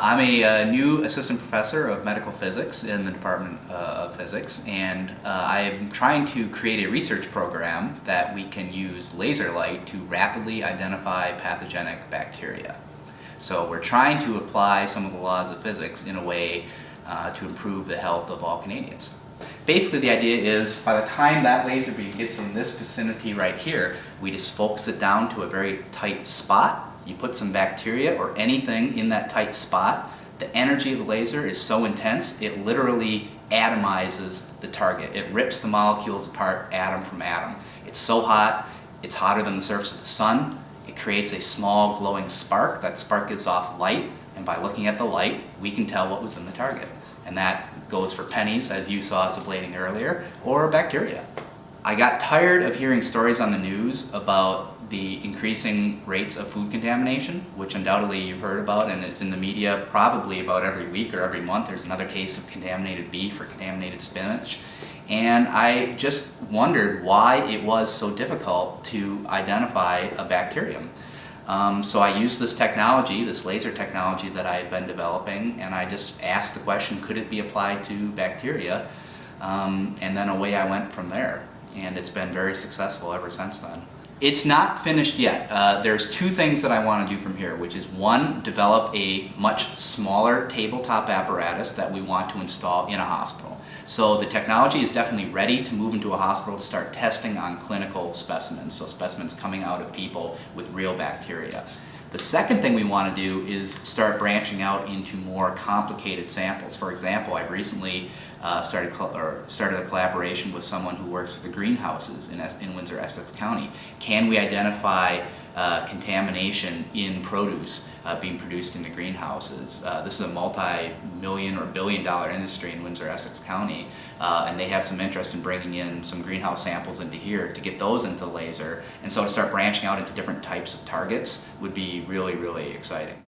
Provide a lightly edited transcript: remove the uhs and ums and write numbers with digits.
I'm a new assistant professor of medical physics in the Department of Physics, and I'm trying to create a research program that we can use laser light to rapidly identify pathogenic bacteria. So we're trying to apply some of the laws of physics in a way to improve the health of all Canadians. Basically, the idea is by the time that laser beam gets in this vicinity right here, we just focus it down to a very tight spot. You put some bacteria or anything in that tight spot, the energy of the laser is so intense it literally atomizes the target. It rips the molecules apart atom from atom. It's so hot, it's hotter than the surface of the sun. It creates a small glowing spark. That spark gives off light, and by looking at the light we can tell what was in the target. And that goes for pennies, as you saw us ablating earlier, or bacteria. I got tired of hearing stories on the news about the increasing rates of food contamination, which undoubtedly you've heard about, and it's in the media probably about every week or every month. There's another case of contaminated beef or contaminated spinach. And I just wondered why it was so difficult to identify a bacterium. So I used this technology, this laser technology that I had been developing, and I just asked the question, could it be applied to bacteria? And then away I went from there. And it's been very successful ever since then. It's not finished yet. There's two things that I want to do from here, which is one, develop a much smaller tabletop apparatus that we want to install in a hospital. So the technology is definitely ready to move into a hospital to start testing on clinical specimens, so specimens coming out of people with real bacteria. The second thing we want to do is start branching out into more complicated samples. For example, I've recently started a collaboration with someone who works with the greenhouses in Windsor, Essex County. Can we identify contamination in produce being produced in the greenhouses? This is a multi-million or billion-dollar industry in Windsor, Essex County, and they have some interest in bringing in some greenhouse samples into here to get those into laser. And so to start branching out into different types of targets would be really, really exciting.